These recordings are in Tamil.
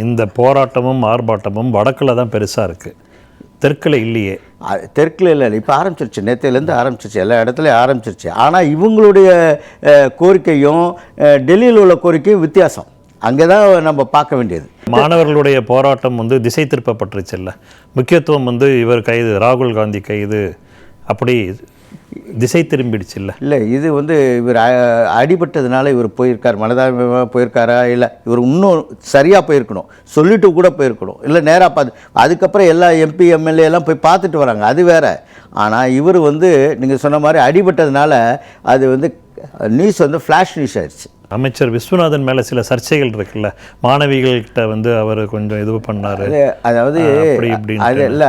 இந்த போராட்டமும் ஆர்ப்பாட்டமும் வடக்கில் தான் பெருசாக இருக்குது, தெற்கில் இல்லையே. தெற்கில் இல்லை, இப்போ ஆரம்பிச்சிருச்சு, நேற்றுலேருந்து ஆரம்பிச்சிருச்சு, எல்லா இடத்துலையும் ஆரம்பிச்சிருச்சு. ஆனால் இவங்களுடைய கோரிக்கையும் டெல்லியில் உள்ள கோரிக்கையும் வித்தியாசம். அங்கே தான் நம்ம பார்க்க வேண்டியது. மாணவர்களுடைய போராட்டம் வந்து திசை திருப்பப்பட்டுருச்சு இல்லை, முக்கியத்துவம் வந்து இவர் கைது, ராகுல் காந்தி கைது, அப்படி திசை திரும்பிடுச்சு இல்லை. இல்லை, இது வந்து இவர் அடிபட்டதுனால இவர் போயிருக்கார், மனதாபமாக போயிருக்காரா, இல்லை இவர் இன்னும் சரியாக போயிருக்கணும், சொல்லிட்டு கூட போயிருக்கணும், இல்லை நேராக பார்த்து. அதுக்கப்புறம் எல்லா எம்பி எம்எல்ஏ எல்லாம் போய் பார்த்துட்டு வராங்க, அது வேறு. ஆனால் இவர் வந்து நீங்கள் சொன்ன மாதிரி அடிபட்டதுனால அது வந்து நியூஸ் வந்து ஃப்ளாஷ் நியூஸ் ஆயிடுச்சு. அமைச்சர் விஸ்வநாதன் மேலே சில சர்ச்சைகள் இருக்குல்ல, மாணவிகள்கிட்ட வந்து அவர் கொஞ்சம் இது பண்ணார், அதாவது அது இல்லை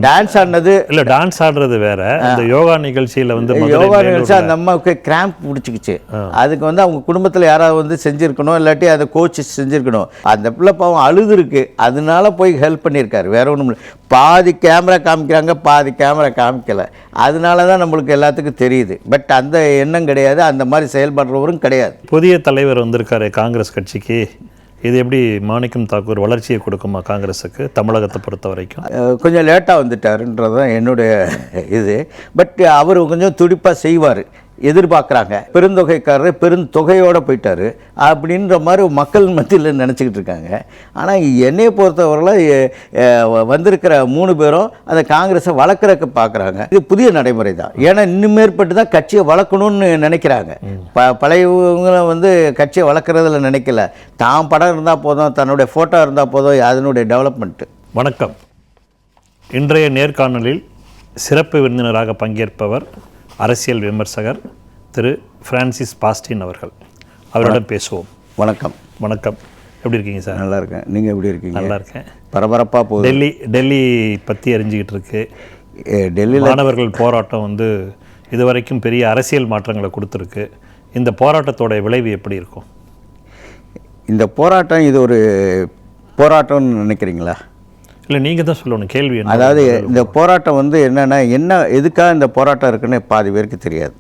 டான்ஸ் ஆடினது இல்லை, டான்ஸ் ஆடுறது வேற. இந்த யோகா நிகழ்ச்சியில் வந்து யோகா நிகழ்ச்சி அந்த அம்மாவுக்கு கிராம்ப் பிடிச்சிக்கிச்சு. அதுக்கு வந்து அவங்க குடும்பத்தில் யாராவது வந்து செஞ்சுருக்கணும், இல்லாட்டி அதை கோச் செஞ்சுருக்கணும். அந்த பிள்ளை பாவம் அழுது இருக்கு, அதனால போய் ஹெல்ப் பண்ணியிருக்காரு, வேற ஒன்றும் இல்லை. பாதி கேமரா காமிக்கிறாங்க, பாதி கேமரா காமிக்கலை, அதனால தான் நம்மளுக்கு எல்லாத்துக்கும் தெரியுது. பட் அந்த எண்ணம் கிடையாது, அந்த மாதிரி செயல்படுறவரும் கிடையாது. புதிய தலைவர் வந்திருக்காரு காங்கிரஸ் கட்சிக்கு, இது எப்படி மாணிக்கம் தாக்கூர் வளர்ச்சியை கொடுக்குமா காங்கிரஸுக்கு தமிழகத்தை பொறுத்த வரைக்கும்? கொஞ்சம் லேட்டாக வந்துட்டாருன்றது தான் என்னுடைய இது. பட் அவர் கொஞ்சம் துடிப்பாக செய்வார், எதிர்பார்க்குறாங்க. பெருந்தொகைக்காரர் பெருந்தொகையோடு போயிட்டார் அப்படின்ற மாதிரி மக்கள் மத்தியில் நினச்சிக்கிட்டு இருக்காங்க. ஆனால் என்னையை பொறுத்தவரையில் வந்திருக்கிற 3 பேரும் அந்த காங்கிரஸை வளர்க்குறதுக்கு பார்க்குறாங்க. இது புதிய நடைமுறை தான். ஏன்னா இன்னும் மேற்பட்டு தான் கட்சியை வளர்க்கணும்னு நினைக்கிறாங்க. பழையவங்களை வந்து கட்சியை வளர்க்குறதுல நினைக்கல, தான் படம் இருந்தால் போதும், தன்னுடைய ஃபோட்டோ இருந்தால் போதும், அதனுடைய டெவலப்மெண்ட்டு. வணக்கம். இன்றைய நேர்காணலில் சிறப்பு விருந்தினராக பங்கேற்பவர் அரசியல் விமர்சகர் திரு பிரான்சிஸ் பாஸ்டின் அவர்கள். அவரிடம் பேசுவோம். வணக்கம். வணக்கம். எப்படி இருக்கீங்க சார்? நல்லா இருக்கேன். நீங்கள் எப்படி இருக்கீங்க? நல்லா இருக்கேன். பரபரப்பாக போகுது. டெல்லி பற்றி அறிஞ்சிக்கிட்டு இருக்கு. டெல்லியில் மாணவர்கள் போராட்டம் வந்து இதுவரைக்கும் பெரிய அரசியல் மாற்றங்களை கொடுத்துருக்கு. இந்த போராட்டத்தோட விளைவு எப்படி இருக்கும்? இந்த போராட்டம் இது ஒரு போராட்டம்னு நினைக்கிறீங்களா? இல்லை, நீங்கள் தான் சொல்லணும் கேள்வி. அதாவது இந்த போராட்டம் வந்து என்னென்னா, எதுக்காக இந்த போராட்டம் இருக்குன்னு பாதி பேருக்கு தெரியாது.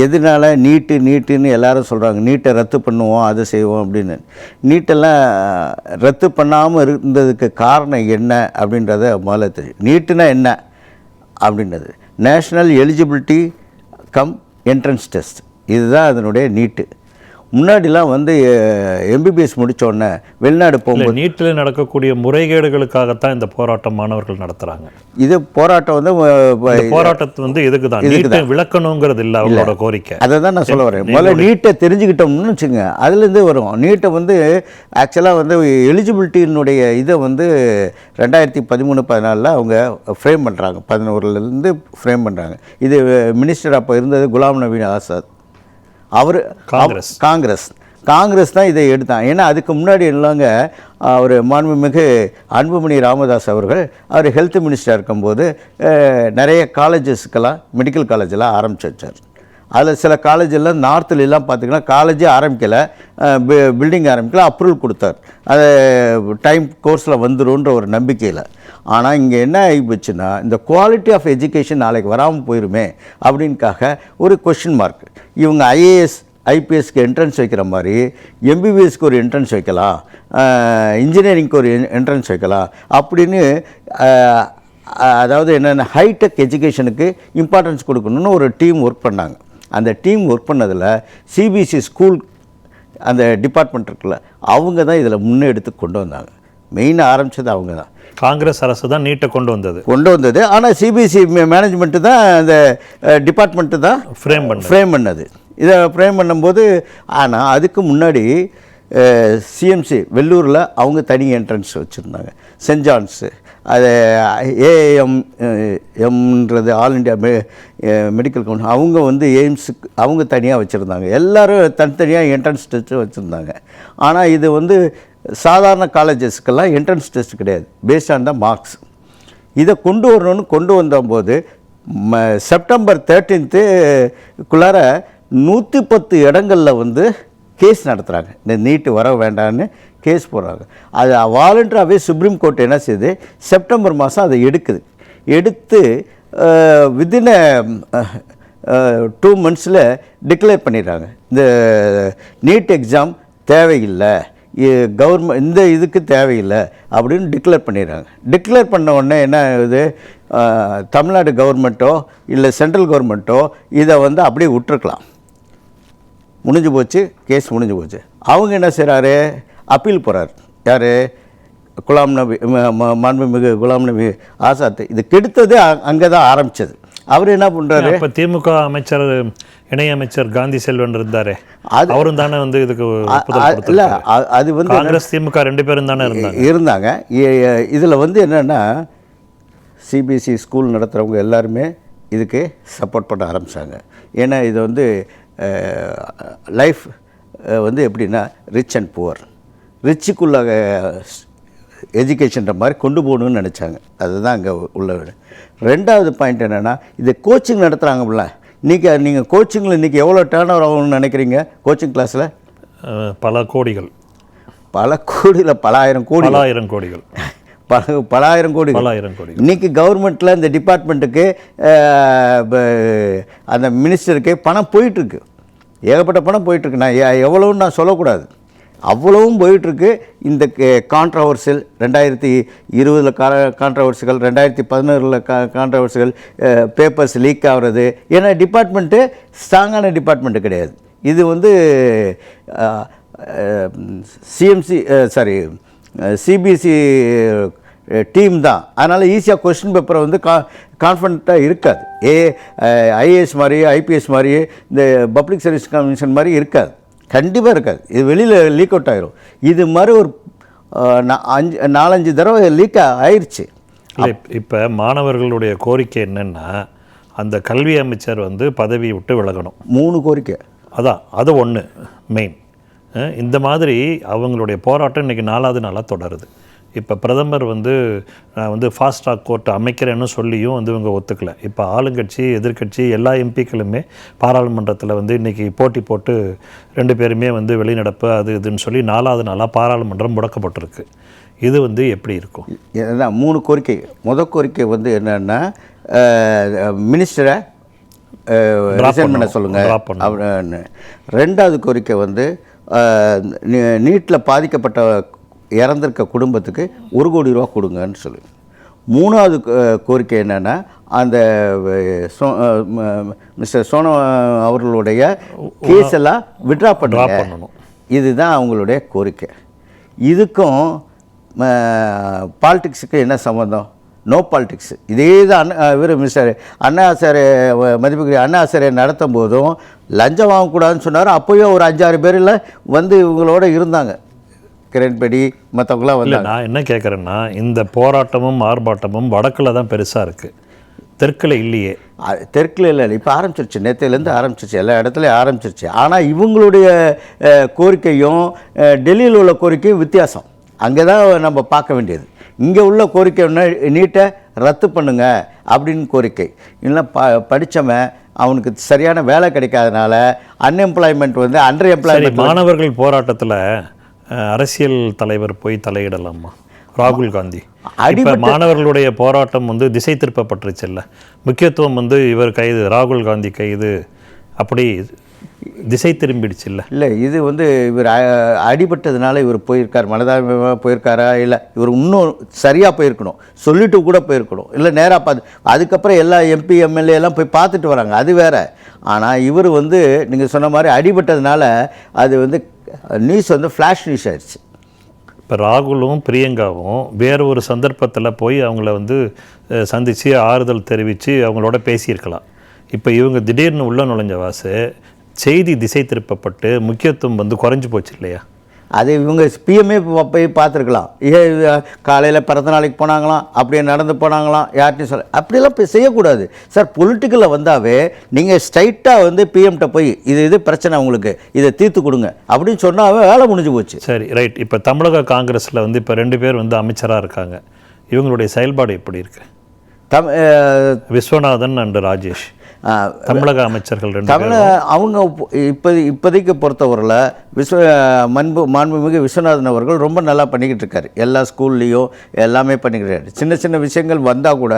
எதனால நீட்டுன்னு எல்லாரும் சொல்கிறாங்க, நீட்டை ரத்து பண்ணுவோம், அதை செய்வோம் அப்படின்னு. நீட்டெல்லாம் ரத்து பண்ணாமல் இருந்ததுக்கு காரணம் என்ன அப்படின்றத முதல்ல தெரியும். நீட்டுனா என்ன அப்படின்றது national eligibility come entrance test, இதுதான் அதனுடைய நீட்டு. முன்னாடிலாம் வந்து எம்பிபிஎஸ் முடித்தோடனே வெளிநாடு போகும்போது நீட்டில் நடக்கக்கூடிய முறைகேடுகளுக்காகத்தான் இந்த போராட்டம் மாணவர்கள் நடத்துகிறாங்க. இது போராட்டம் வந்து போராட்டத்தை வந்து இதுக்கு தான் விளக்கணுங்கிறது இல்லை அவங்களோட கோரிக்கை. அதை தான் நான் சொல்ல வரேன். முதல்ல நீட்டை தெரிஞ்சுக்கிட்டோம்னு வச்சுங்க, அதுலேருந்து வரும். நீட்டை வந்து ஆக்சுவலாக வந்து எலிஜிபிலிட்டியினுடைய இதை வந்து 2013-14 அவங்க ஃப்ரேம் பண்ணுறாங்க, 11லேருந்து ஃப்ரேம் பண்ணுறாங்க. இது மினிஸ்டர் அப்போ இருந்தது குலாம் நபி ஆசாத். அவர் காங்கிரஸ் தான் இதை எடுத்தான். ஏன்னா அதுக்கு முன்னாடி இல்லைங்க, அவர் மாண்புமிகு அன்புமணி ராமதாஸ் அவர் ஹெல்த் மினிஸ்டராக இருக்கும்போது நிறைய காலேஜஸ்க்கெல்லாம் மெடிக்கல் காலேஜெல்லாம் ஆரம்பிச்சு வச்சார். அதில் சில காலேஜெல்லாம் நார்த்துலாம் பார்த்திங்கன்னா காலேஜே ஆரம்பிக்கலை, பில்டிங் ஆரம்பிக்கலை, அப்ரூவல் கொடுத்தார். அது டைம் கோர்ஸில் வந்துடும்ன்ற ஒரு நம்பிக்கையில். ஆனால் இங்கே என்ன ஆகிப்போச்சுன்னா, இந்த குவாலிட்டி ஆஃப் எஜுகேஷன் நாளைக்கு வராமல் போயிருமே அப்படின்காக ஒரு கொஷின் மார்க். இவங்க ஐஏஎஸ் ஐபிஎஸ்க்கு என்ட்ரன்ஸ் வைக்கிற மாதிரி எம்பிபிஎஸ்க்கு ஒரு என்ட்ரன்ஸ் வைக்கலாம், இன்ஜினியரிங்க்கு ஒரு என்ட்ரன்ஸ் வைக்கலாம் அப்படின்னு, அதாவது என்னென்ன ஹைடெக் எஜுகேஷனுக்கு இம்பார்ட்டன்ஸ் கொடுக்கணும்னு ஒரு டீம் ஒர்க் பண்ணாங்க. அந்த டீம் ஒர்க் பண்ணதில் சிபிஎஸ்சி ஸ்கூல் அந்த டிபார்ட்மெண்ட் இருக்குல்ல, அவங்க தான் இதில் முன்னெடுத்து கொண்டு வந்தாங்க. மெயினாக ஆரம்பித்தது அவங்க தான். காங்கிரஸ் அரசு தான் நீட்டை கொண்டு வந்தது. ஆனால் சிபிஎஸ்சி மேனேஜ்மெண்ட்டு தான் அந்த டிபார்ட்மெண்ட்டு தான் ஃப்ரேம் பண்ணது. இதை ஃப்ரேம் பண்ணும்போது, ஆனால் அதுக்கு முன்னாடி சிஎம்சி வெள்ளூரில் அவங்க தனி என்ட்ரன்ஸ் வச்சுருந்தாங்க. சென்ட் ஜான்ஸு, அது ஏஎம்ன்றது ஆல் இண்டியா மெடிக்கல் கவுன்சில், அவங்க வந்து எய்ம்ஸுக்கு அவங்க தனியாக வச்சுருந்தாங்க. எல்லோரும் தனித்தனியாக என்ட்ரன்ஸ் டெஸ்ட்டு வச்சுருந்தாங்க. ஆனால் இது வந்து சாதாரண காலேஜஸ்க்கெல்லாம் என்ட்ரன்ஸ் டெஸ்ட் கிடையாது, பேஸ்ட் ஆன் த மார்க்ஸ். இதை கொண்டு வந்தபோது செப்டம்பர் 13க்குள்ளார 110 இடங்களில் வந்து கேஸ் நடத்துகிறாங்க. இந்த நீட்டு வர வேண்டான்னு கேஸ் போடுறாங்க. அது வாலண்டராகவே சுப்ரீம் கோர்ட் என்ன செய்யுது, செப்டம்பர் மாதம் அதை எடுத்து வித்தின் 2 months டிக்ளேர் பண்ணிடுறாங்க, இந்த நீட் எக்ஸாம் தேவையில்லை, கவர்மெண்ட் இந்த இதுக்கு தேவையில்லை அப்படின்னு டிக்ளேர் பண்ணிடுறாங்க. டிக்ளேர் பண்ண உடனே என்ன ஆகுது, தமிழ்நாடு கவர்மெண்ட்டோ இல்லை சென்ட்ரல் கவர்மெண்ட்டோ இதை வந்து அப்படியே விட்டுருக்கலாம், முடிஞ்சு போச்சு, கேஸ் முடிஞ்சு போச்சு. அவங்க என்ன செய்கிறாரு, அப்பீல் போகிறார். யார், குலாம் நபி, மாண்புமிகு குலாம் நபி ஆசாத். இது கெடுத்தது அங்கே தான் ஆரம்பித்தது. அவர் என்ன பண்ணுறாரு, இப்போ திமுக அமைச்சர் இணையமைச்சர் காந்தி செல்வன் இருந்தாரே, அவரும் தானே வந்து இதுக்கு இல்லை, அது வந்து காங்கிரஸ் திமுக 2 பேரும் தானே இருந்தாங்க. இதில் வந்து என்னென்னா சிபிஎஸ்சி ஸ்கூல் நடத்துகிறவங்க எல்லாருமே இதுக்கு சப்போர்ட் பண்ண ஆரம்பித்தாங்க. ஏன்னா இது வந்து லைஃப் வந்து எப்படின்னா ரிச் அண்ட் புவர், ரிச்சுக்குள்ள எஜுகேஷன்ற மாதிரி கொண்டு போகணுன்னு நினச்சாங்க. அதுதான் அங்கே உள்ள. ரெண்டாவது பாயிண்ட் என்னென்னா, இது கோச்சிங் நடத்துகிறாங்கல்ல, நீங்கள் கோச்சிங்கில் இன்றைக்கி எவ்வளோ டேர்ன் ஓவர் ஆகும்னு நினைக்கிறீங்க? கோச்சிங் கிளாஸில் பல கோடிகள், பல ஆயிரம் கோடிகள் இன்றைக்கி கவர்மெண்ட்டில் இந்த டிபார்ட்மெண்ட்டுக்கு அந்த மினிஸ்டருக்கு பணம் போயிட்டுருக்கு, ஏகப்பட்ட பணம் போயிட்டுருக்கு. நான் எவ்வளோன்னு நான் சொல்லக்கூடாது, அவ்வளவும் போயிட்டுருக்கு. இந்த கான்ட்ரவர்சியல் 2020 கான்ட்ரவர்சிகள், 2011 கான்ட்ரவர்சிகள், பேப்பர்ஸ் லீக் ஆகிறது. ஏன்னா டிபார்ட்மெண்ட்டு ஸ்ட்ராங்கான டிபார்ட்மெண்ட்டு கிடையாது. இது வந்து சிபிஎஸ்சி டீம் தான். அதனால் ஈஸியாக கொஸ்டின் பேப்பரை வந்து கான்ஃபிடண்ட்டாக இருக்காது. ஐஏஎஸ் மாதிரி, ஐபிஎஸ் மாதிரி, இந்த பப்ளிக் சர்வீஸ் கமிஷன் மாதிரி இருக்காது, கண்டிப்பாக இருக்காது. இது வெளியில் லீக் அவுட் ஆகிரும். இது மாதிரி ஒரு 4-5 தடவை லீக் ஆயிடுச்சு. இப்போ மாணவர்களுடைய கோரிக்கை என்னென்னா, அந்த கல்வி அமைச்சர் வந்து பதவி விட்டு விலகணும். 3 கோரிக்கை. அது ஒன்று மெயின். இந்த மாதிரி அவங்களுடைய போராட்டம் இன்றைக்கி 4வது நாளாக தொடருது. இப்போ பிரதமர் வந்து நான் வந்து ஃபாஸ்ட் ட்ராக் கோர்ட் அமைக்கிறேன்னு சொல்லியும் வந்து இவங்க ஒத்துக்கலை. இப்போ ஆளுங்கட்சி எதிர்க்கட்சி எல்லா எம்பிக்களுமே பாராளுமன்றத்தில் வந்து இன்றைக்கி போட்டி போட்டு 2 பேருமே வந்து வெளிநடப்பு அது இதுன்னு சொல்லி 4வது நாளாக பாராளுமன்றம் முடக்கப்பட்டிருக்கு. இது வந்து எப்படி இருக்கும்? இதுதான் 3 கோரிக்கை. முதல் கோரிக்கை வந்து என்னென்னா, மினிஸ்டரை ரிசைன் பண்ண சொல்லுங்கள். ரெண்டாவது கோரிக்கை வந்து நீட்டில் பாதிக்கப்பட்ட இறந்திருக்க குடும்பத்துக்கு 1 கோடி ரூபா கொடுங்கன்னு சொல்லி. 3வது கோரிக்கை என்னென்னா, அந்த மிஸ்டர் சோனம் அவர்களுடைய கேஸ் எல்லாம் விட்ரா பண்ணணும். இதுதான் அவங்களுடைய கோரிக்கை. இதுக்கும் பாலிடிக்ஸுக்கு என்ன சம்மந்தம்? No politics. இதே தான் இவர் மிஸ்டர் அண்ணா சார், மதிப்புக்குரிய அண்ணா சாரை நடத்தும் போதும் லஞ்சம் வாங்கக்கூடாதுன்னு சொன்னார். அப்போயும் ஒரு 5-6 பேரில் வந்து இவங்களோட இருந்தாங்க, கிரண்பேடி மற்றவங்களாம் வந்து. நான் என்ன கேட்குறேன்னா, இந்த போராட்டமும் ஆர்ப்பாட்டமும் வடக்கில் தான் பெருசாக இருக்குது, தெற்கில் இல்லையே. தெற்கில் இல்லை, இப்போ ஆரம்பிச்சிருச்சு, நேற்றுலேருந்து ஆரம்பிச்சிருச்சு, எல்லா இடத்துலையும் ஆரம்பிச்சிருச்சு. ஆனால் இவங்களுடைய கோரிக்கையும் டெல்லியில் உள்ள கோரிக்கையும் வித்தியாசம். அங்கே தான் நம்ம பார்க்க வேண்டியது. இங்கே உள்ள கோரிக்கை ஒன்று, நீட்டை ரத்து பண்ணுங்க அப்படின்னு கோரிக்கை. இல்லை படித்தவன் அவனுக்கு சரியான வேலை கிடைக்காதனால அன்எம்ப்ளாய்மெண்ட் வந்து அண்டர் எம்ப்ளாய்மெண்ட். மாணவர்கள் போராட்டத்தில் அரசியல் தலைவர் போய் தலையிடலாமா? ராகுல் காந்தி மாணவர்களுடைய போராட்டம் வந்து திசை திருப்பப்பட்டுருச்சு. இல்லை, முக்கியத்துவம் வந்து இவர் கைது, ராகுல் காந்தி கைது, அப்படி திசை திரும்பிடுச்சு. இல்லை, இது வந்து இவர் அடிபட்டதுனால இவர் போயிருக்கார், மனதாபமாக போயிருக்காரா? இல்லை, இவர் இன்னும் சரியாக போயிருக்கணும், சொல்லிட்டு கூட போயிருக்கணும். இல்லை, நேராக பார்த்து அதுக்கப்புறம் எல்லா எம்பி எம்எல்ஏ எல்லாம் போய் பார்த்துட்டு வராங்க, அது வேறு. ஆனால் இவர் வந்து நீங்கள் சொன்ன மாதிரி அடிபட்டதுனால அது வந்து நியூஸ் வந்து ஃப்ளாஷ் நியூஸ் ஆயிடுச்சு. இப்போ ராகுலும் பிரியங்காவும் வேறு ஒரு சந்தர்ப்பத்தில் போய் அவங்கள வந்து சந்தித்து ஆறுதல் தெரிவித்து அவங்களோட பேசியிருக்கலாம். இப்போ இவங்க திடீர்னு உள்ள நுழைஞ்ச வாசு செய்தி திசை திருப்பப்பட்டு முக்கியத்துவம் வந்து குறைஞ்சி போச்சு இல்லையா? அது இவங்க பிஎம்ஏ போய் பார்த்துருக்கலாம். காலையில் பிறந்த நாளைக்கு போனாங்களாம், அப்படியே நடந்து போனாங்களாம், யார்கிட்டையும் சொல்ல, அப்படியெல்லாம் போய் செய்யக்கூடாது சார். பொலிட்டிக்கலில் வந்தாவே நீங்கள் ஸ்ட்ரைட்டாக வந்து பிஎம்கிட்ட போய் இது பிரச்சனை உங்களுக்கு, இதை தீர்த்து கொடுங்க அப்படின்னு சொன்னாவே வேலை முடிஞ்சு போச்சு. சரி, ரைட். இப்போ தமிழக காங்கிரஸில் வந்து இப்போ 2 பேர் வந்து அமைச்சராக இருக்காங்க. இவங்களுடைய செயல்பாடு எப்படி இருக்கு? விஸ்வநாதன் அண்ட் ராஜேஷ். தமிழக அமைச்சர்கள் ரெண்டு தமிழ அவங்க இப்போதைக்கு பொறுத்தவரையில் மாண்புமிகு விஸ்வநாதன் அவர்கள் ரொம்ப நல்லா பண்ணிக்கிட்டு இருக்காரு. எல்லா ஸ்கூல்லேயும் எல்லாமே பண்ணிக்கிட்டாரு. சின்ன சின்ன விஷயங்கள் வந்தால் கூட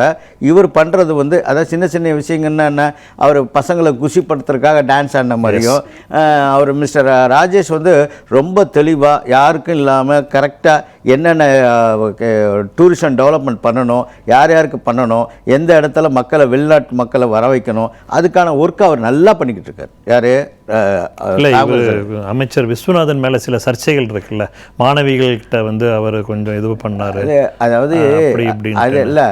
இவர் பண்ணுறது வந்து அதாவது சின்ன சின்ன விஷயங்கள்னா என்ன, அவர் பசங்களை குஷிப்படுத்துறதுக்காக டான்ஸ் ஆடின மாதிரியும் அவர் மிஸ்டர் ராஜேஷ் வந்து ரொம்ப தெளிவாக யாருக்கும் இல்லாமல் கரெக்டாக என்னென்ன டூரிசம் டெவலப்மெண்ட் பண்ணணும், யார் யாருக்கு பண்ணணும், எந்த இடத்துல மக்களை வெளிநாட்டு மக்களை வர வைக்கணும், அதுக்கான ஒர்க்கை அவர் நல்லா பண்ணிக்கிட்டு இருக்கார். யார் அமைச்சர் விஸ்வநாதன் மேலே சில சர்ச்சைகள் இருக்குல்ல, மாணவிகள்கிட்ட வந்து அவர் கொஞ்சம் இது பண்ணாரு. அதாவது அது இல்லை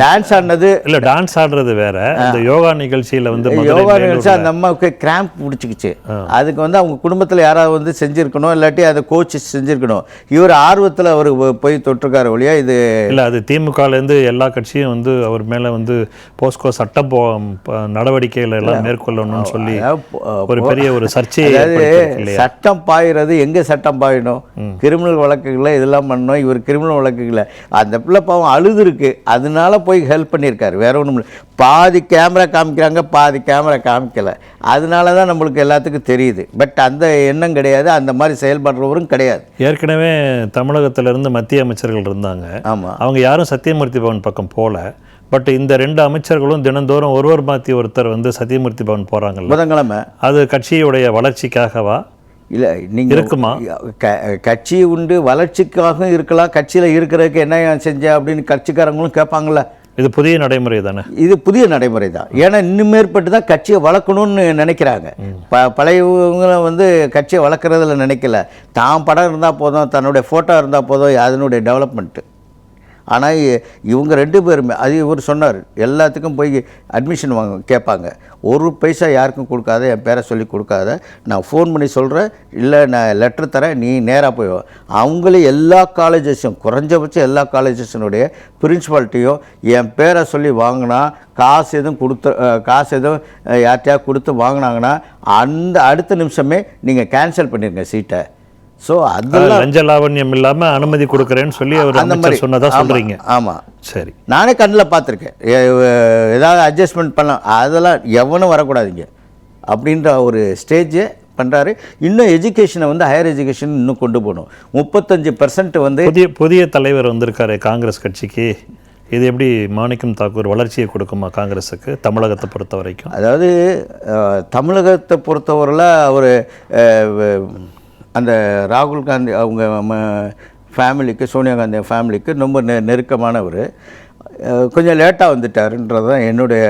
டான்ஸ் ஆடினது இல்லை, டான்ஸ் ஆடுறது வேற. அந்த யோகா நிகழ்ச்சியில் வந்து யோகா நிகழ்ச்சி அந்த அம்மாவுக்கு கிராம்ப் பிடிச்சிக்கிச்சு. அதுக்கு வந்து அவங்க குடும்பத்தில் யாராவது வந்து செஞ்சுருக்கணும், இல்லாட்டி அதை கோச் செஞ்சுருக்கணும். இவர் ஆர்வத்தில் அவர் போய் தொட்டிருக்காரு ஒழியா இது இல்லை. அது திமுகலேருந்து எல்லா கட்சியும் வந்து அவர் மேலே வந்து போஸ்கோ சட்ட நடவடிக்கைகள் எல்லாம் மேற்கொள்ளணும்னு சொல்லி ஒரு பெரிய ஒரு சர்ச்சையை சட்டம் பாயிறது எங்கே சட்டம் பாயணும், கிரிமினல் வழக்குகளை இதெல்லாம் பண்ணணும். இவர் கிரிமினல் வழக்குகளை அந்த பிள்ளை பாவம் அழுது இருக்கு, அதனால போய் ஹெல்ப் பண்ணியிருக்காரு. வேற ஒன்றும் இல்லை. பாதி கேமரா காமிக்கிறாங்க, பாதி கேமரா காமிக்கலை. அதனால தான் நம்மளுக்கு எல்லாத்துக்கும் தெரியுது. பட் அந்த எண்ணம் கிடையாது, அந்த மாதிரி செயல்படுறவரும் கிடையாது. ஏற்கனவே தமிழகத்திலிருந்து மத்திய அமைச்சர்கள் இருந்தாங்க. ஆமாம், அவங்க யாரும் சத்தியமூர்த்தி பவன் பக்கம் போகல. பட் இந்த ரெண்டு அமைச்சர்களும் தினந்தோறும் ஒருவர் மாற்றி ஒருத்தர் வந்து சத்தியமூர்த்தி பவன் போகிறாங்க புதன்கிழமை. அது கட்சியுடைய வளர்ச்சிக்காகவா இல்லை நீங்கள் இருக்குமா? கட்சி உண்டு, வளர்ச்சிக்காகவும் இருக்கலாம். கட்சியில் இருக்கிறதுக்கு என்ன செஞ்ச அப்படின்னு கட்சிக்காரங்களும் கேட்பாங்கள. இது புதிய நடைமுறை தானே? இது புதிய நடைமுறை தான். ஏன்னா இன்னும் மேற்பட்டு தான் கட்சியை வளர்க்கணும்னு நினைக்கிறாங்க. பழையவங்களை வந்து கட்சியை வளர்க்குறதுல நினைக்கல. தான் படம் இருந்தால் போதும், தன்னுடைய ஃபோட்டோ இருந்தால் போதும், அதனுடைய டெவலப்மெண்ட்டு. ஆனால் இவங்க ரெண்டு பேருமே அது இவர் சொன்னார், எல்லாத்துக்கும் போய் அட்மிஷன் கேட்பாங்க. ஒரு பைசா யாருக்கும் கொடுக்காத, என் பேரை சொல்லி கொடுக்காத, நான் ஃபோன் பண்ணி சொல்கிறேன், இல்லை நான் லெட்டர் தரேன், நீ நேராக போய் அவங்களே எல்லா காலேஜஸும் குறைஞ்சபட்சம் எல்லா காலேஜஸினுடைய பிரின்சிபால்ட்டையும் என் பேரை சொல்லி வாங்கினா காசு எதுவும் யார்கிட்டயா கொடுத்து வாங்கினாங்கன்னா அந்த அடுத்த நிமிஷமே நீங்கள் கேன்சல் பண்ணிடுங்க சீட்டை. ஸோ அதெல்லாம் லஞ்ச லாவண்யம் இல்லாமல் அனுமதி கொடுக்குறேன்னு சொல்லி அவர் அந்த மாதிரி சொன்னதா சொல்கிறீங்க? ஆமாம், சரி. நானே கண்ணில் பார்த்துருக்கேன். ஏதாவது அட்ஜஸ்ட்மெண்ட் பண்ணலாம், அதெல்லாம் எவனும் வரக்கூடாதுங்க அப்படின்ற ஒரு ஸ்டேஜை பண்ணுறாரு. இன்னும் எஜுகேஷனை வந்து ஹையர் எஜுகேஷன் இன்னும் கொண்டு போகணும். 35% வந்து புதிய தலைவர் வந்திருக்காரு காங்கிரஸ் கட்சிக்கு. இது எப்படி மாணிக்கம் தாக்கூர் வளர்ச்சியை கொடுக்குமா காங்கிரஸுக்கு தமிழகத்தை பொறுத்த வரைக்கும்? அதாவது தமிழகத்தை பொறுத்தவரையில் அவர் அந்த ராகுல் காந்தி அவங்க ஃபேமிலிக்கு, சோனியா காந்தி ஃபேமிலிக்கு ரொம்ப நெருக்கமானவர். கொஞ்சம் லேட்டாக வந்துட்டாருன்றது தான் என்னுடைய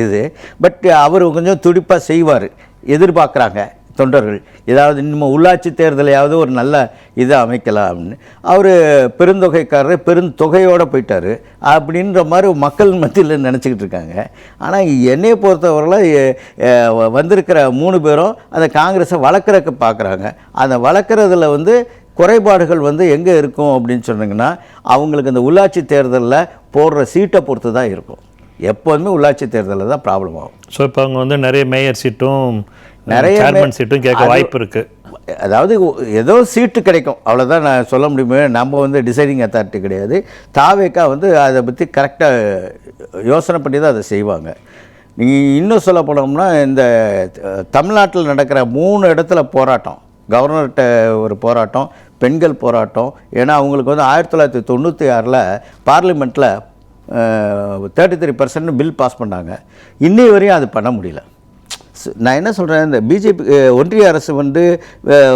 இது. பட் அவர் கொஞ்சம் துடிப்பாக செய்வார், எதிர்பார்க்குறாங்க தொண்டர்கள். ஏதாவது இன்னும் உள்ளாட்சி தேர்தலையாவது ஒரு நல்ல இதை அமைக்கலாம் அப்படின்னு. அவர் பெருந்தொகைக்காரர், பெருந்தொகையோடு போயிட்டார் அப்படின்ற மாதிரி மக்கள் மத்தியில் நினச்சிக்கிட்டு இருக்காங்க. ஆனால் என்னையை பொறுத்தவரையில் வந்திருக்கிற 3 பேரும் அந்த காங்கிரஸை வளர்க்குறதுக்கு பார்க்குறாங்க. அந்த வளர்க்குறதுல வந்து குறைபாடுகள் வந்து எங்கே இருக்கும் அப்படின்னு சொன்னிங்கன்னா, அவங்களுக்கு அந்த உள்ளாட்சி தேர்தலில் போடுற சீட்டை பொறுத்து தான் இருக்கும். எப்போதுமே உள்ளாட்சி தேர்தலில் தான் ப்ராப்ளம் ஆகும். ஸோ இப்போ அவங்க வந்து நிறைய மேயர் சீட்டும் நிறைய சேர்மன் சீட்டும் கேட்க வாய்ப்பு இருக்குது. அதாவது ஏதோ சீட்டு கிடைக்கும், அவ்வளோதான் நான் சொல்ல முடியுமே. நம்ம வந்து டிசைடிங் அத்தாரிட்டி கிடையாது. தாவேக்கா வந்து அதை பற்றி கரெக்டாக யோசனை பண்ணி தான் அதை செய்வாங்க. நீங்கள் இன்னும் சொல்ல போனோம்னா, இந்த தமிழ்நாட்டில் நடக்கிற 3 இடத்துல போராட்டம், கவர்னர்கிட்ட ஒரு போராட்டம், பெண்கள் போராட்டம். ஏன்னா அவங்களுக்கு வந்து 1996 பார்லிமெண்ட்டில் 33% பில் பாஸ் பண்ணாங்க. இன்னை வரையும் அது பண்ண முடியல. நான் என்ன சொல்கிறேன், இந்த பிஜேபி ஒன்றிய அரசு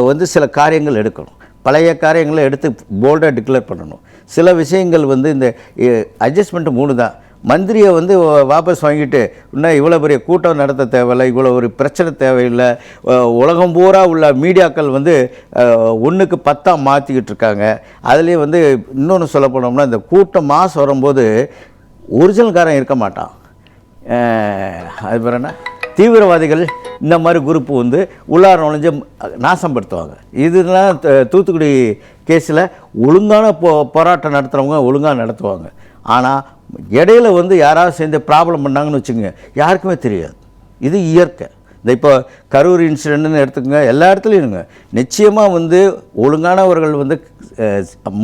வந்து சில காரியங்கள் எடுக்கணும். பழைய காரியங்களை எடுத்து போல்டாக டிக்ளேர் பண்ணணும். சில விஷயங்கள் வந்து இந்த அட்ஜஸ்ட்மெண்ட்டு 3 தான். மந்திரியை வந்து வாபஸ் வாங்கிட்டு இன்னும் இவ்வளோ பெரிய கூட்டம் நடத்த தேவையில்லை, இவ்வளோ ஒரு பிரச்சனை தேவையில்லை. உலகம் பூரா உள்ள மீடியாக்கள் வந்து 1க்கு 10 மாற்றிக்கிட்டு இருக்காங்க. அதுலேயே வந்து இன்னொன்று சொல்ல போனோம்னா, இந்த கூட்டம் மாஸ் வரும்போது ஒரிஜினல்காரன் இருக்க மாட்டான். அது பேர் என்ன, தீவிரவாதிகள் இந்த மாதிரி குரூப்பு வந்து உள்ளார நுழைஞ்சு நாசப்படுத்துவாங்க. இதெல்லாம் தூத்துக்குடி கேஸில் ஒழுங்கான போராட்டம் நடத்துகிறவங்க ஒழுங்காக நடத்துவாங்க. ஆனால் இடையில வந்து யாராவது சேர்ந்து ப்ராப்ளம் பண்ணாங்கன்னு வச்சுக்கோங்க, யாருக்குமே தெரியாது. இது இயற்கை. இந்த இப்போ கரூர் இன்சிடென்ட்னு எடுத்துக்கோங்க, எல்லா இடத்துலையும் இருங்க. நிச்சயமாக வந்து ஒழுங்கானவர்கள் வந்து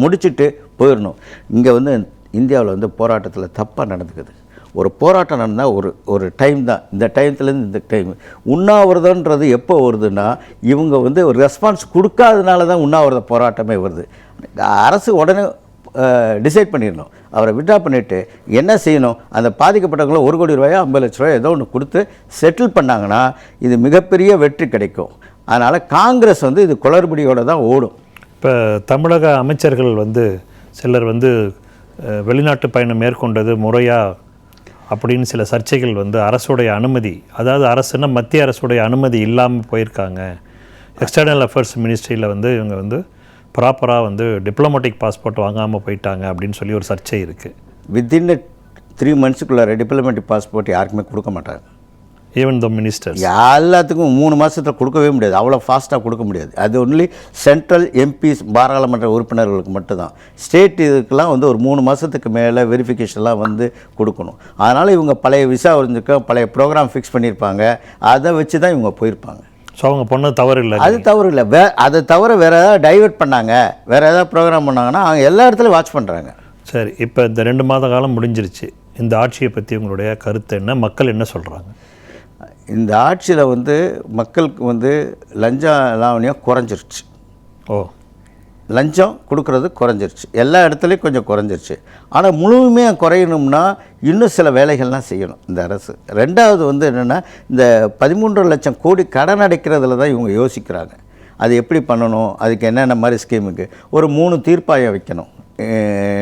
முடிச்சுட்டு போயிடணும். இங்கே வந்து இந்தியாவில் வந்து போராட்டத்தில் தப்பாக நடந்துக்குது. ஒரு போராட்டம் நடந்தால் ஒரு டைம் தான், இந்த டைத்துலேருந்து இந்த டைம். உண்ணாவிரதன்றது எப்போ வருதுன்னா இவங்க வந்து ஒரு ரெஸ்பான்ஸ் கொடுக்காதனால தான் உண்ணாவிரத போராட்டமே வருது. அரசு உடனே டிசைட் பண்ணிடணும், அவரை விட்ரா பண்ணிவிட்டு என்ன செய்யணும், அந்த பாதிக்கப்பட்டவங்கள 1 கோடி ரூபாயோ 50 லட்ச ரூபாயோ ஏதோ ஒன்று கொடுத்து செட்டில் பண்ணாங்கன்னா இது மிகப்பெரிய வெற்றி கிடைக்கும். அதனால் காங்கிரஸ் வந்து இது குளறுபடியோடு தான் ஓடும். இப்போ தமிழக அமைச்சர்கள் வந்து சிலர் வந்து வெளிநாட்டு பயணம் மேற்கொண்டது முறையா அப்படின்னு சில சர்ச்சைகள் வந்து அரசுடைய அனுமதி, அதாவது அரசுன்னா மத்திய அரசுடைய அனுமதி இல்லாமல் போயிருக்காங்க. எக்ஸ்டர்னல் அஃபேர்ஸ் மினிஸ்ட்ரியில் வந்து இவங்க வந்து ப்ராப்பராக வந்து டிப்ளமேட்டிக் பாஸ்போர்ட் வாங்காமல் போயிட்டாங்க அப்படின்னு சொல்லி ஒரு சர்ச்சை இருக்குது. வித்தின் 3 மந்த்ஸுக்குள்ளார டிப்ளமேட்டிக் பாஸ்போர்ட் யாருக்குமே கொடுக்க மாட்டாங்க. ஈவன் த மினிஸ்டர்ஸ் எல்லாத்துக்கும் 3 மாதத்தில் கொடுக்கவே முடியாது, அவ்வளோ ஃபாஸ்ட்டாக கொடுக்க முடியாது. அது ஒன்லி சென்ட்ரல் எம்பிஸ் பாராளுமன்ற உறுப்பினர்களுக்கு மட்டும்தான். ஸ்டேட் இதுக்கெல்லாம் வந்து ஒரு 3 மாதத்துக்கு மேலே வெரிஃபிகேஷன்லாம் வந்து கொடுக்கணும். அதனால் இவங்க பழைய விசா இருந்துக்க பழைய ப்ரோக்ராம் ஃபிக்ஸ் பண்ணியிருப்பாங்க, அதை வச்சு தான் இவங்க போயிருப்பாங்க. ஸோ அவங்க பொண்ணு தவறு இல்லை, அது தவறு இல்லை. அதை தவிர வேறு ஏதாவது டைவெர்ட் பண்ணாங்க, வேறு ஏதாவது ப்ரோக்ராம் பண்ணாங்கன்னா அவங்க எல்லா இடத்துலையும் வாட்ச் பண்ணுறாங்க. சரி, இப்போ இந்த 2 மாத காலம் முடிஞ்சிருச்சு. இந்த ஆட்சியை பற்றி உங்களுடைய கருத்து என்ன? மக்கள் என்ன சொல்கிறாங்க? இந்த ஆட்சியில் வந்து மக்களுக்கு வந்து லஞ்ச லாவணியம் குறைஞ்சிருச்சு. ஓ, லஞ்சம் கொடுக்கறது குறைஞ்சிருச்சு, எல்லா இடத்துலையும் கொஞ்சம் குறைஞ்சிருச்சு. ஆனால் முழுமையாக குறையணும்னா இன்னும் சில வேலைகள்லாம் செய்யணும் இந்த அரசு. ரெண்டாவது வந்து என்னென்னா, இந்த 13 லட்சம் கோடி கடன் அடைக்கிறதுல தான் இவங்க யோசிக்கிறாங்க. அது எப்படி பண்ணணும், அதுக்கு என்னென்ன மாதிரி ஸ்கீமுக்கு ஒரு 3 தீர்ப்பாயம் வைக்கணும்.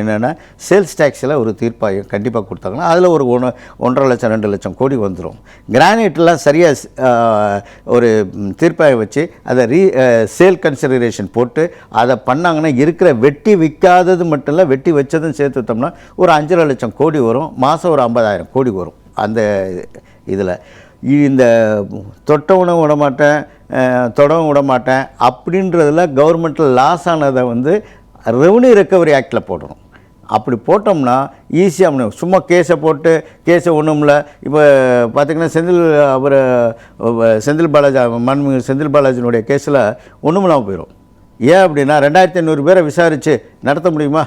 என்னென்னா சேல்ஸ் டேக்ஸில் ஒரு தீர்ப்பாயம் கண்டிப்பாக கொடுத்தாங்கன்னா அதில் ஒரு 1.5 லட்சம் 2 லட்சம் கோடி வந்துடும். கிரானைட்லாம் சரியாக ஒரு தீர்ப்பாயம் வச்சு அதை சேல் கன்சிடரேஷன் போட்டு அதை பண்ணாங்கன்னா இருக்கிற வெட்டி விற்காதது மட்டும் இல்லை, வெட்டி வச்சதும் சேர்த்து விட்டோம்னா ஒரு 5.5 லட்சம் கோடி வரும். மாதம் ஒரு 50,000 கோடி வரும். அந்த இதில் இந்த தொட்டவனும் விடமாட்டேன் தொடவும் விடமாட்டேன் அப்படின்றதில் கவர்மெண்ட்டில் லாஸ் ஆனதை வந்து ரெவன்யூ ரெக்கவரி ஆக்டில் போடணும். அப்படி போட்டோம்னா ஈஸியாக சும்மா கேஸை போட்டு கேஸை ஒன்றும் இல்லை. இப்போ பார்த்திங்கன்னா செந்தில் பாலாஜி செந்தில் பாலாஜினுடைய கேஸில் ஒன்றும் இல்லாமல் போயிடும். ஏன் அப்படின்னா 2500 பேரை விசாரித்து நடத்த முடியுமா?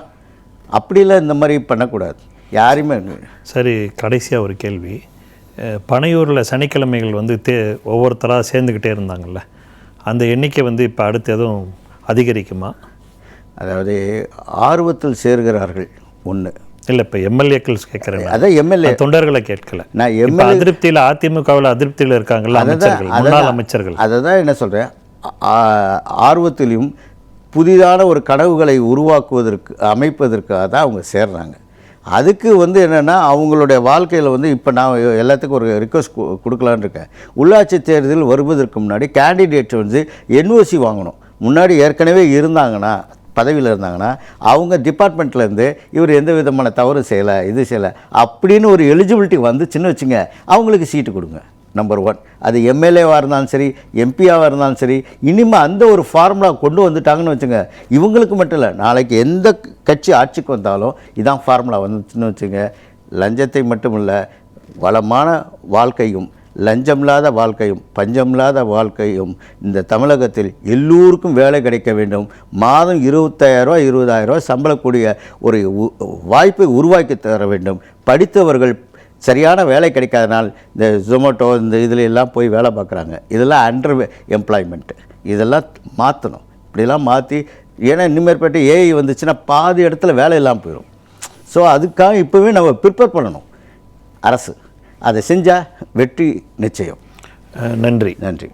அப்படிலாம் இந்த மாதிரி பண்ணக்கூடாது யாரையுமே. சரி, கடைசியாக ஒரு கேள்வி. பனையூரில் சனிக்கிழமைகள் வந்து ஒவ்வொருத்தராக சேர்ந்துக்கிட்டே இருந்தாங்கல்ல, அந்த எண்ணிக்கை வந்து இப்போ அடுத்து எதுவும் அதிகரிக்குமா? அதாவது ஆர்வத்தில் சேர்கிறார்கள் ஒன்று இல்லை, இப்போ எம்எல்ஏக்கள் கேட்குறேன். அதான் எம்எல்ஏ தொண்டர்களை கேட்கல. நான் எம்எல்ஏ அதிருப்தியில் அதிமுகவில் அதிருப்தியில் இருக்காங்கல்ல அமைச்சர்கள், முன்னாள் அமைச்சர்கள். அதை தான் என்ன சொல்கிறேன், ஆர்வத்திலையும் புதிதான ஒரு கனவுகளை உருவாக்குவதற்கு அமைப்பதற்காக தான் அவங்க சேர்றாங்க. அதுக்கு வந்து என்னென்னா அவங்களுடைய வாழ்க்கையில் வந்து இப்போ நான் எல்லாத்துக்கும் ஒரு ரிக்வஸ்ட் கொடுக்கலான்னு இருக்கேன். உள்ளாட்சி தேர்தல் வருவதற்கு முன்னாடி கேண்டிடேட் வந்து என்ஓசி வாங்கணும். முன்னாடி ஏற்கனவே இருந்தாங்கன்னா பதவியில் இருந்தாங்கன்னா அவங்க டிபார்ட்மெண்ட்லேருந்து இவர் எந்த விதமான தவறு செய்யலை இது செய்யலை அப்படின்னு ஒரு எலிஜிபிலிட்டி வந்துச்சுன்னு வச்சுங்க, அவங்களுக்கு சீட்டு கொடுங்க. நம்பர் 1. அது எம்எல்ஏவாக இருந்தாலும் சரி, எம்பியாக இருந்தாலும் சரி, இனிமேல் அந்த ஒரு ஃபார்முலா கொண்டு வந்துட்டாங்கன்னு வச்சுங்க, இவங்களுக்கு மட்டும் இல்லை, நாளைக்கு எந்த கட்சி ஆட்சிக்கு வந்தாலும் இதான் ஃபார்முலா வந்துச்சுன்னு வச்சுங்க, லஞ்சத்தை மட்டும் இல்லை, வளமான வாழ்க்கையும் லஞ்சமில்லாத வாழ்க்கையும் பஞ்சமில்லாத வாழ்க்கையும் இந்த தமிழகத்தில் எல்லோருக்கும் வேலை கிடைக்க வேண்டும். மாதம் 25,000 20,000 சம்பளக்கூடிய ஒரு வாய்ப்பை உருவாக்கி தர வேண்டும். படித்தவர்கள் சரியான வேலை கிடைக்காதனால் இந்த ஜொமேட்டோ இந்த இதில் எல்லாம் போய் வேலை பார்க்குறாங்க. இதெல்லாம் அண்டர் எம்ப்ளாய்மெண்ட்டு, இதெல்லாம் மாற்றணும். இப்படிலாம் மாற்றி, ஏன்னா இனிமேற்பட்டு ஏஐ வந்துச்சுன்னா பாதி இடத்துல வேலை இல்லாமல் போயிடும். ஸோ அதுக்காக இப்போவே நம்ம ப்ரிப்பேர் பண்ணணும். அரசு அதை செஞ்சால் வெற்றி நிச்சயம். நன்றி. நன்றி.